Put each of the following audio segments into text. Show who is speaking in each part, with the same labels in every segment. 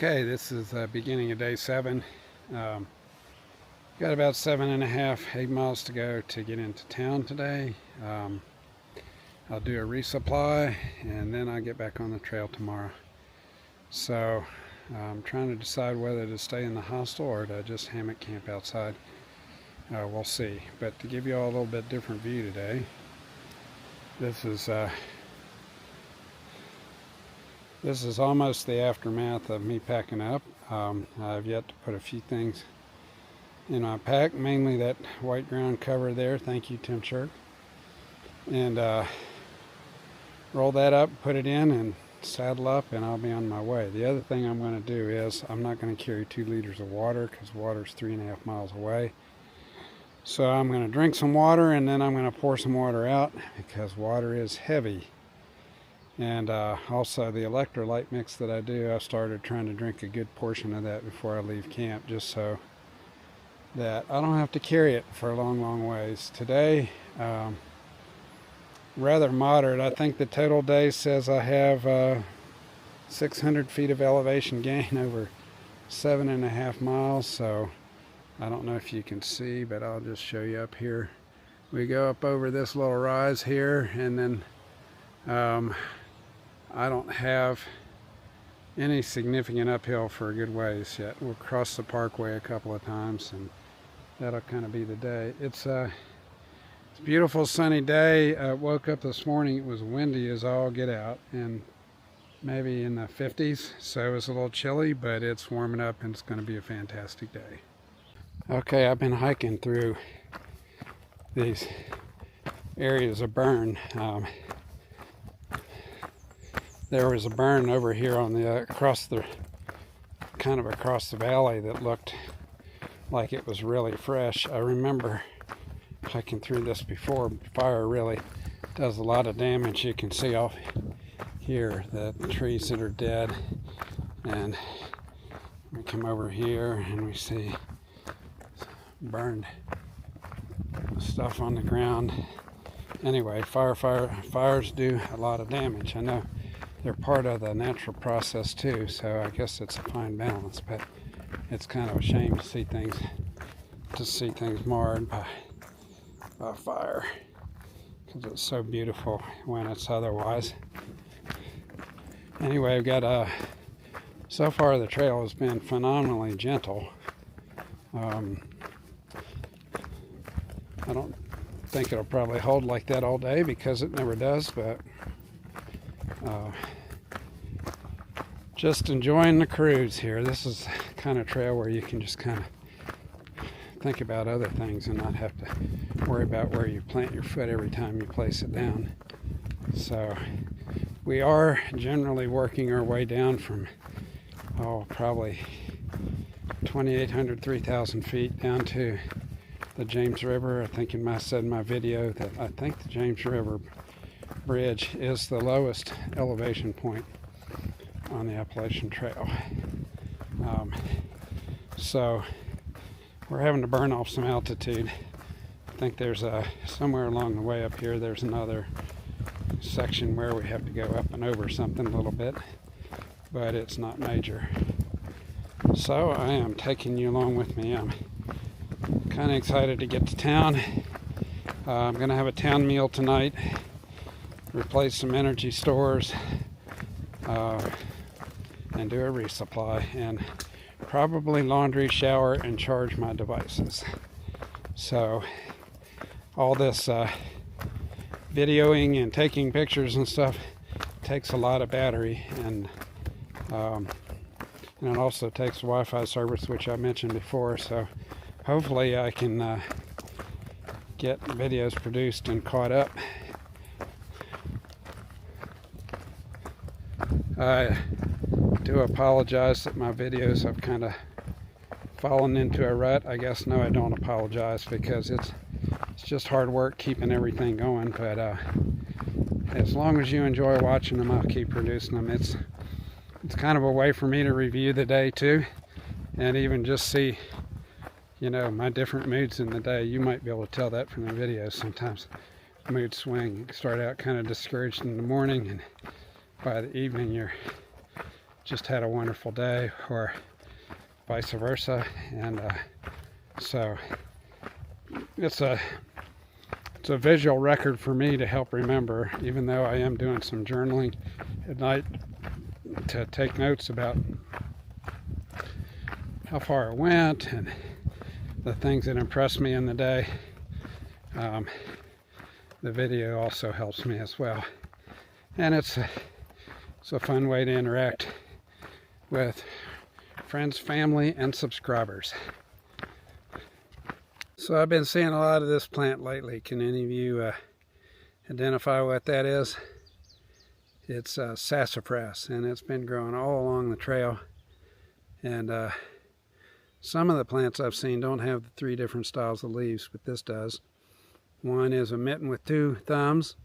Speaker 1: Okay, this is the beginning of day 7. Got about 8 miles to go to get into town today. I'll do a resupply and then I'll get back on the trail tomorrow. So I'm trying to decide whether to stay in the hostel or to just hammock camp outside. We'll see. But to give you all a little bit different view today, this is almost the aftermath of me packing up. I've yet to put a few things in my pack, mainly that white ground cover there. Thank you, Tim Shirk. And roll that up, put it in, and saddle up, and I'll be on my way. The other thing I'm going to do is I'm not going to carry 2 liters of water because water's 3.5 miles away. So I'm going to drink some water, and then I'm going to pour some water out because water is heavy. And also the electrolyte mix that I do, I started trying to drink a good portion of that before I leave camp, just so that I don't have to carry it for a long ways. Today, rather moderate. I think the total day says I have 600 feet of elevation gain over 7.5 miles. So I don't know if you can see, but I'll just show you up here. We go up over this little rise here, and then I don't have any significant uphill for a good ways yet. We'll cross the parkway a couple of times, and that'll kind of be the day. It's a beautiful sunny day. Woke up this morning, it was windy as all get out, and maybe in the 50s, so it was a little chilly, but it's warming up and it's going to be a fantastic day. Okay, I've been hiking through these areas of burn. There was a burn over here on the across the valley that looked like it was really fresh. I remember hiking through this before. Fire really does a lot of damage. You can see off here the trees that are dead, and we come over here and we see burned stuff on the ground. Anyway, fires do a lot of damage. I know they're part of the natural process too, so I guess it's a fine balance, but it's kind of a shame to see things marred by fire, because it's so beautiful when it's otherwise. Anyway, I've got so far the trail has been phenomenally gentle. I don't think it'll probably hold like that all day because it never does, but just enjoying the cruise here. This is the kind of trail where you can just kind of think about other things and not have to worry about where you plant your foot every time you place it down. So we are generally working our way down from probably 2,800, 3,000 feet down to the James River. I think I said in my video that I think the James River Bridge is the lowest elevation point on the Appalachian Trail. So we're having to burn off some altitude. I think there's somewhere along the way up here there's another section where we have to go up and over something a little bit, but it's not major. So I am taking you along with me. I'm kind of excited to get to town. I'm going to have a town meal tonight, replace some energy stores, and do a resupply, and probably laundry, shower, and charge my devices. So all this videoing and taking pictures and stuff takes a lot of battery, and it also takes Wi-Fi service, which I mentioned before. So hopefully I can get videos produced and caught up. I do apologize that my videos have kind of fallen into a rut. I guess no, I don't apologize, because it's just hard work keeping everything going. But as long as you enjoy watching them, I'll keep producing them. It's kind of a way for me to review the day too, and even just see, my different moods in the day. You might be able to tell that from the videos. Sometimes mood swing. You start out kind of discouraged in the morning, and by the evening you're just had a wonderful day, or vice versa. And so it's a visual record for me to help remember, even though I am doing some journaling at night to take notes about how far it went and the things that impressed me in the day. The video also helps me as well, and it's a fun way to interact with friends, family, and subscribers. So I've been seeing a lot of this plant lately. Can any of you identify what that is? It's sassafras, and it's been growing all along the trail. And some of the plants I've seen don't have the 3 different styles of leaves, but this does. One is a mitten with 2 thumbs,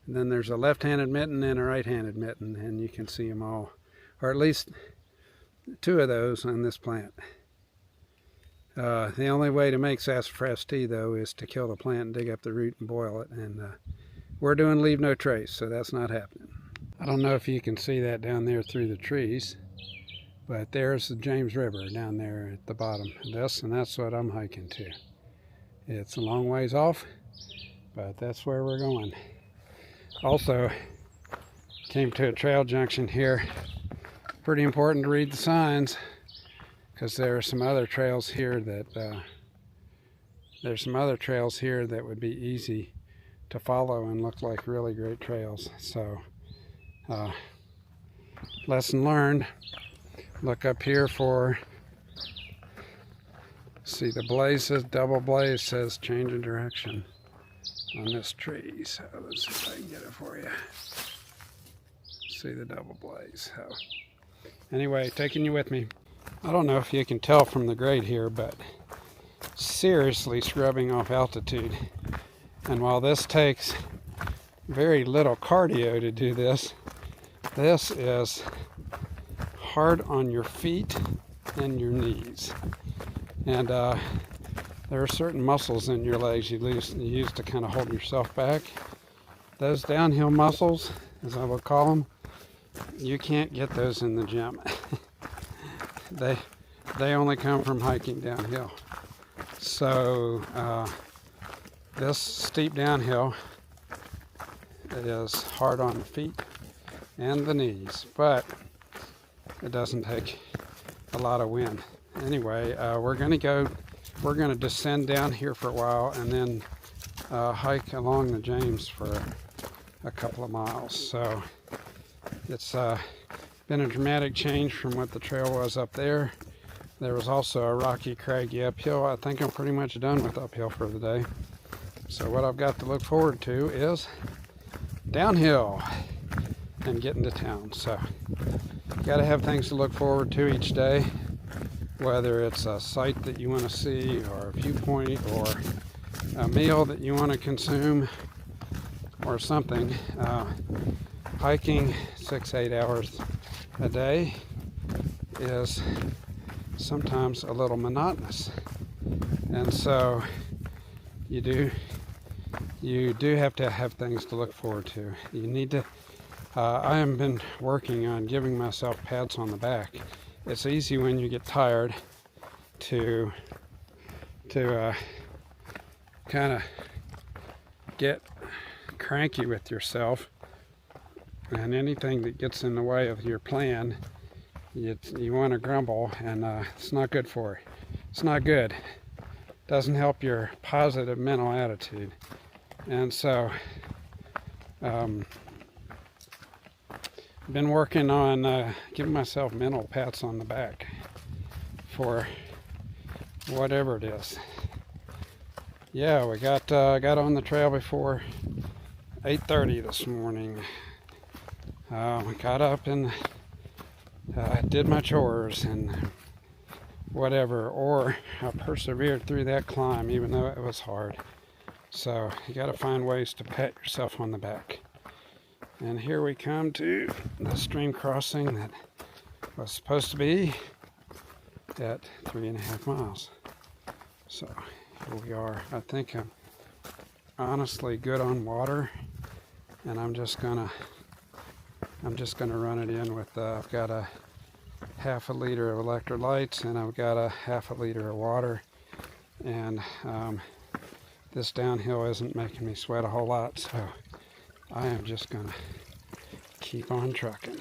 Speaker 1: and then there's a left-handed mitten and a right-handed mitten, and you can see them all, or at least 2 of those on this plant. The only way to make sassafras tea, though, is to kill the plant and dig up the root and boil it, and we're doing leave no trace, so that's not happening. I don't know if you can see that down there through the trees, but there's the James River down there at the bottom of this, and that's what I'm hiking to. It's a long ways off, but that's where we're going. Also, came to a trail junction here. Pretty important to read the signs, because there are some other trails here that would be easy to follow and look like really great trails. So, lesson learned. Look up here for, see, the blaze says, double blaze says change of direction on this tree. So let's see if I can get it for you. See the double blaze. So anyway, taking you with me. I don't know if you can tell from the grade here, but seriously scrubbing off altitude. And while this takes very little cardio to do this, this is hard on your feet and your knees. And there are certain muscles in your legs you use to kind of hold yourself back. Those downhill muscles, as I will call them, you can't get those in the gym. They only come from hiking downhill. So this steep downhill is hard on the feet and the knees, but it doesn't take a lot of wind. Anyway, we're going to descend down here for a while and then hike along the James for a couple of miles. So it's been a dramatic change from what the trail was up there. There was also a rocky, craggy uphill. I think I'm pretty much done with uphill for the day. So what I've got to look forward to is downhill and getting to town. So got to have things to look forward to each day, whether it's a sight that you want to see, or a viewpoint, or a meal that you want to consume, or something. Hiking 6-8 hours a day is sometimes a little monotonous, and so you do have to have things to look forward to. You need to I have been working on giving myself pats on the back. It's easy when you get tired to kind of get cranky with yourself, and anything that gets in the way of your plan, you want to grumble, and it's not good for you. It's not good. It doesn't help your positive mental attitude. And so been working on giving myself mental pats on the back for whatever it is. Yeah, we got on the trail before 8:30 this morning. We got up and did my chores and whatever, or I persevered through that climb even though it was hard. So you got to find ways to pat yourself on the back. And here we come to the stream crossing that was supposed to be at 3.5 miles. So here we are. I think I'm honestly good on water, and I'm just gonna I'm just going to run it in with, I've got a half a liter of electrolytes, and I've got a half a liter of water. And this downhill isn't making me sweat a whole lot, so I am just going to keep on trucking.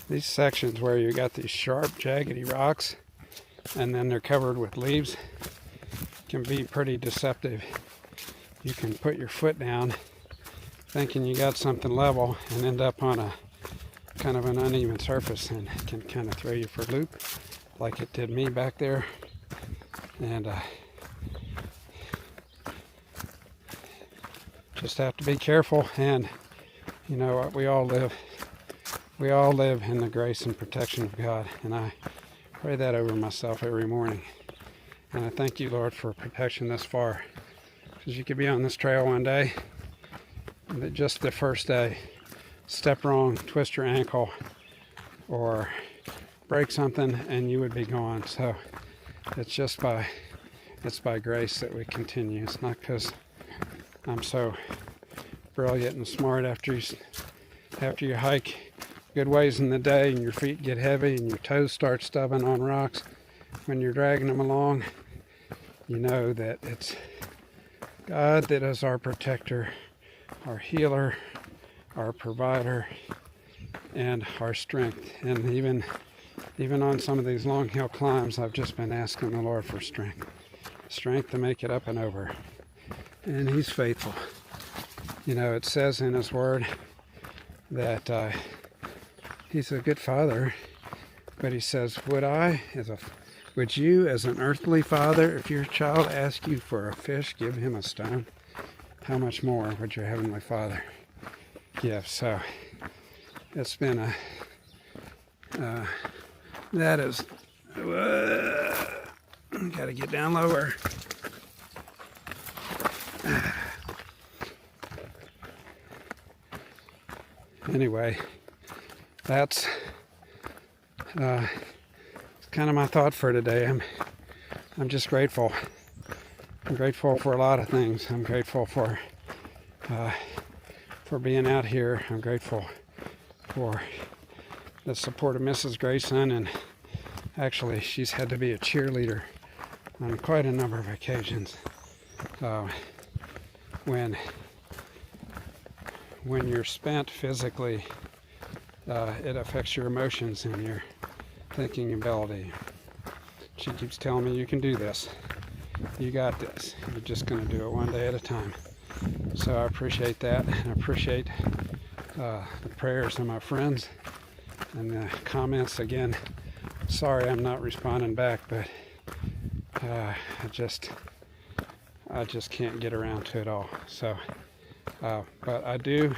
Speaker 1: These sections where you got these sharp, jaggedy rocks and then they're covered with leaves can be pretty deceptive. You can put your foot down thinking you got something level and end up on a kind of an uneven surface, and it can kind of throw you for a loop like it did me back there. And just have to be careful. And you know what, we all live in the grace and protection of God, and I pray that over myself every morning. And I thank you, Lord, for protection thus far, because you could be on this trail one day, and just the first day, step wrong, twist your ankle, or break something, and you would be gone. So it's by grace that we continue. It's not because I'm so brilliant and smart after you hike good ways in the day and your feet get heavy and your toes start stubbing on rocks when you're dragging them along. You know that it's God that is our protector, our healer, our provider, and our strength. And even on some of these long hill climbs, I've just been asking the Lord for strength to make it up and over. And He's faithful. You know, it says in His Word that He's a good Father, but He says, would you, as an earthly father, if your child asks you for a fish, give him a stone? How much more would your Heavenly Father give? So it's been that is, gotta get down lower. Anyway, that's kind of my thought for today. I'm just grateful. I'm grateful for a lot of things. I'm grateful for being out here. I'm grateful for the support of Mrs. Grayson, and actually she's had to be a cheerleader on quite a number of occasions. When you're spent physically, it affects your emotions and your thinking ability. She keeps telling me, you can do this. You got this. You're just going to do it one day at a time. So I appreciate that. And I appreciate the prayers of my friends and the comments. Again, sorry I'm not responding back, but I just can't get around to it all. So, but I do,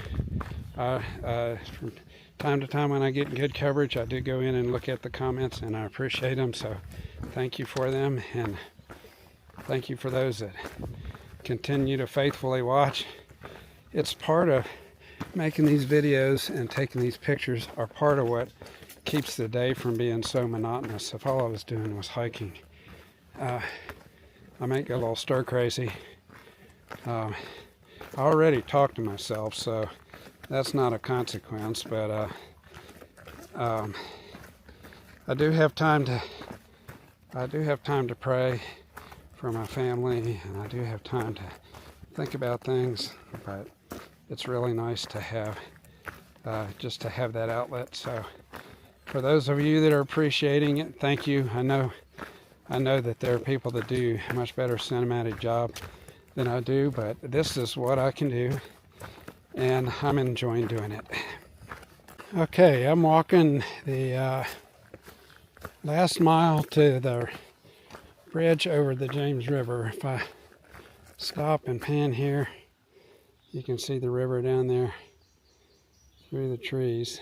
Speaker 1: from time to time when I get good coverage, I do go in and look at the comments, and I appreciate them. So thank you for them, and thank you for those that continue to faithfully watch. It's part of making these videos and taking these pictures are part of what keeps the day from being so monotonous. If all I was doing was hiking, I might get a little stir crazy. I already talk to myself, so that's not a consequence, but I do have time to pray for my family, and I do have time to think about things, but it's really nice to have just to have that outlet. So for those of you that are appreciating it, thank you. I know that there are people that do a much better cinematic job than I do, but this is what I can do, and I'm enjoying doing it. Okay, I'm walking the last mile to the bridge over the James River. If I stop and pan here, You can see the river down there through the trees.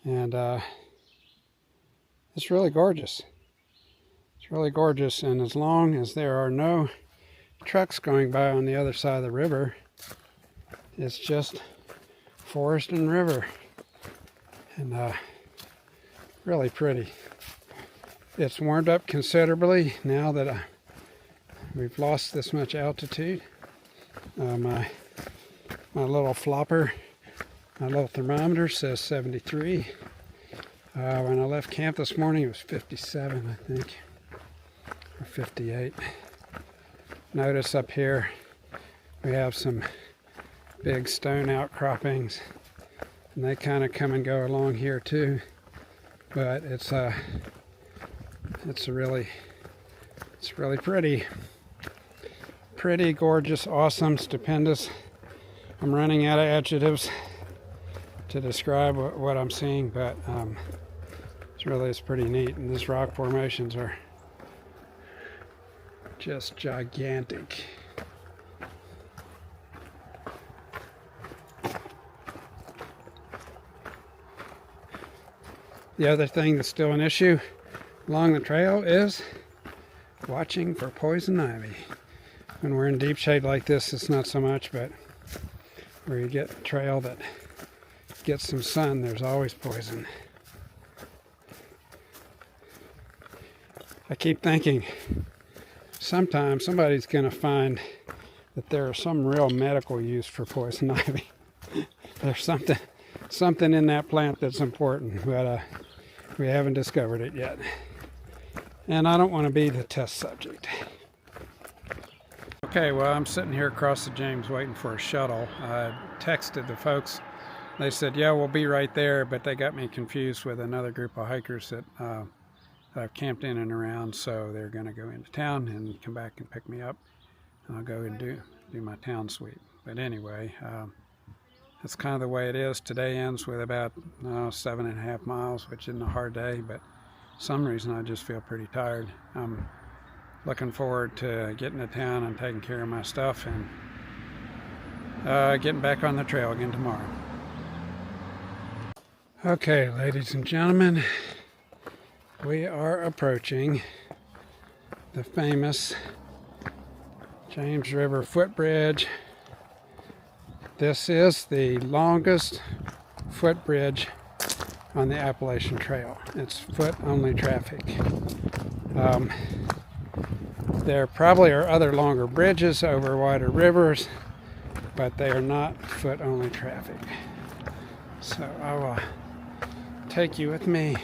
Speaker 1: And it's really gorgeous. It's really gorgeous, and as long as there are no trucks going by on the other side of the river, it's just forest and river, and really pretty. It's warmed up considerably now that we've lost this much altitude. My little flopper, my little thermometer says 73. When I left camp this morning, it was 57, I think, or 58. Notice up here we have some big stone outcroppings, and they kind of come and go along here too. But it's really pretty, gorgeous, awesome, stupendous. I'm running out of adjectives to describe what I'm seeing, but it's pretty neat, and these rock formations are just gigantic. The other thing that's still an issue along the trail is watching for poison ivy. When we're in deep shade like this, it's not so much, but where you get a trail that gets some sun, there's always poison. I keep thinking sometimes somebody's going to find that there is some real medical use for poison ivy. There's something in that plant that's important, but we haven't discovered it yet. And I don't want to be the test subject. Okay, well, I'm sitting here across the James waiting for a shuttle. I texted the folks. They said, yeah, we'll be right there, but they got me confused with another group of hikers that I've camped in and around, so they're going to go into town and come back and pick me up. And I'll go and do my town sweep. But anyway, that's kind of the way it is. Today ends with about 7.5 miles, which isn't a hard day, but for some reason I just feel pretty tired. I'm looking forward to getting to town and taking care of my stuff and getting back on the trail again tomorrow. Okay, ladies and gentlemen, we are approaching the famous James River footbridge. This is the longest footbridge on the Appalachian Trail. It's foot-only traffic. There probably are other longer bridges over wider rivers, but they are not foot-only traffic. So I will take you with me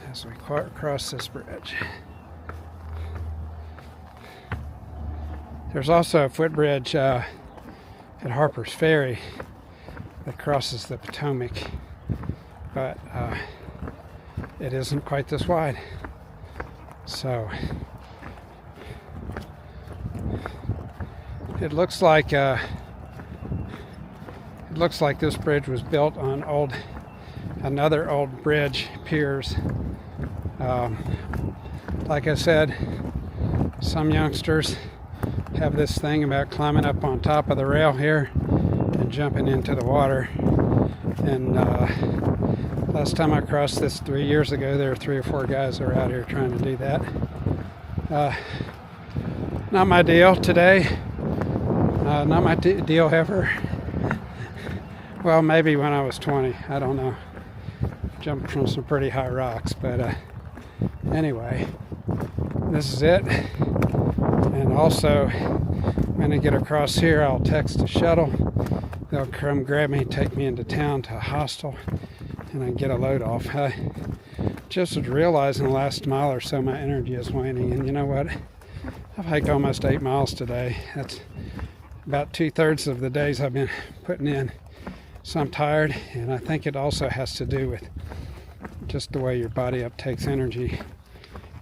Speaker 1: as we cross this bridge. There's also a footbridge at Harper's Ferry that crosses the Potomac, but it isn't quite this wide. So it looks like this bridge was built on another old bridge, piers. Like I said, some youngsters have this thing about climbing up on top of the rail here and jumping into the water. And last time I crossed this 3 years ago, there were 3 or 4 guys that were out here trying to do that. Not my deal today. Not my deal ever. Well, maybe when I was 20. I don't know. Jumped from some pretty high rocks, but anyway, this is it. And also, when I get across here, I'll text a shuttle. They'll come grab me, take me into town to a hostel, and I can get a load off. I just was realizing the last mile or so my energy is waning, and you know what? I've hiked almost 8 miles today. That's about 2/3 of the days I've been putting in. So I'm tired, and I think it also has to do with just the way your body uptakes energy.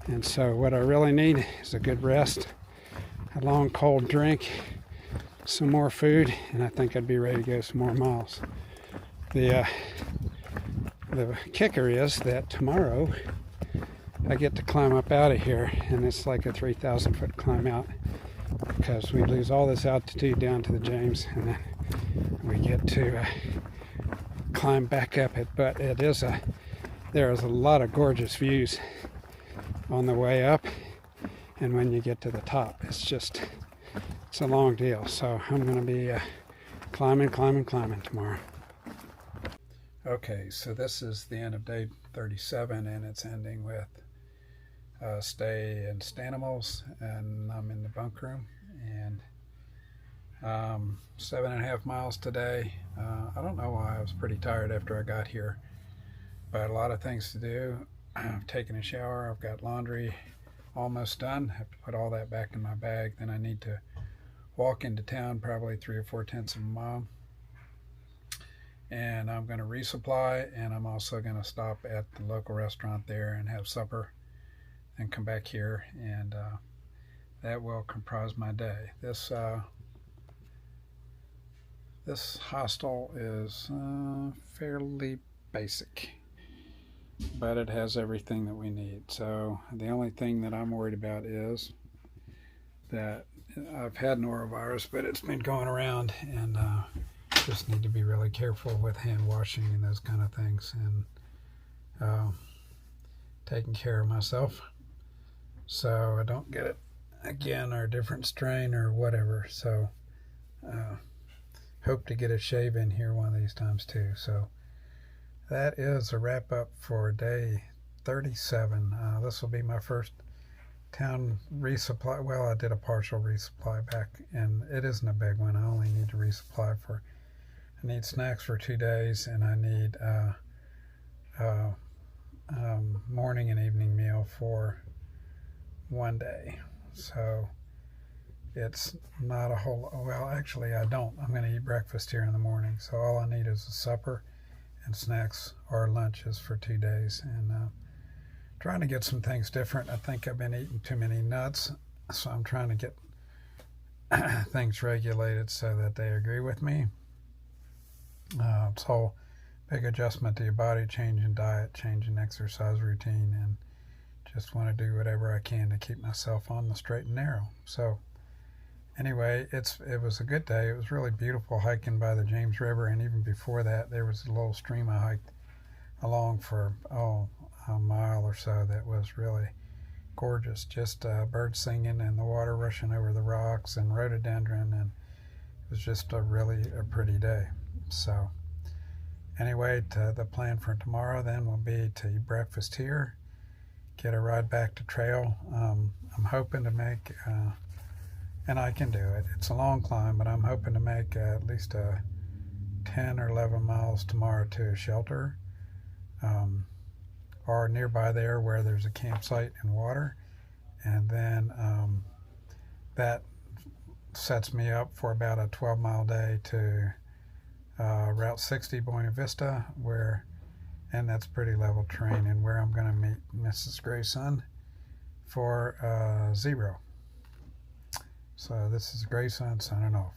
Speaker 1: And so what I really need is a good rest, a long cold drink, some more food, and I think I'd be ready to go some more miles. The kicker is that tomorrow I get to climb up out of here, and it's like a 3,000 foot climb out. because we lose all this altitude down to the James, and then we get to climb back up it. But there is a lot of gorgeous views on the way up, and when you get to the top, it's a long deal. So I'm going to be climbing tomorrow. Okay, so this is the end of day 37, and it's ending with stay in Stanimals, and I'm in the bunk room, and 7.5 miles today. I don't know why. I was pretty tired after I got here, but a lot of things to do. I've taken a shower, I've got laundry almost done. I have to put all that back in my bag. Then I need to walk into town, probably 3 or 4 tenths of a mile, and I'm going to resupply, and I'm also going to stop at the local restaurant there and have supper and come back here, and that will comprise my day. This hostel is fairly basic, but it has everything that we need. So the only thing that I'm worried about is that I've had norovirus, but it's been going around, and just need to be really careful with hand washing and those kind of things, and taking care of myself so I don't get it again, or a different strain or whatever. So hope to get a shave in here one of these times too. So that is a wrap up for day 37. This will be my first town resupply. Well, I did a partial resupply back, and it isn't a big one. I only need to resupply I need snacks for 2 days, and I need morning and evening meal for 1 day. So it's not a whole, well, actually I don't. I'm going to eat breakfast here in the morning, so all I need is a supper and snacks or lunches for 2 days, and trying to get some things different. I think I've been eating too many nuts, so I'm trying to get things regulated so that they agree with me. It's a whole big adjustment to your body, changing diet, changing exercise routine, and just want to do whatever I can to keep myself on the straight and narrow. So anyway, it was a good day. It was really beautiful hiking by the James River, and even before that there was a little stream I hiked along for a mile or so that was really gorgeous. Just birds singing and the water rushing over the rocks and rhododendron, and it was just a pretty day. So anyway, the plan for tomorrow then will be to eat breakfast here, get a ride back to trail. I'm hoping to make, and I can do it, it's a long climb, but I'm hoping to make at least 10 or 11 miles tomorrow to a shelter, or nearby there where there's a campsite and water, and then that sets me up for about a 12-mile day to Route 60 Buena Vista, and that's pretty level terrain, and where I'm going to meet Mrs. Grayson for Zero. So this is Grayson signing off.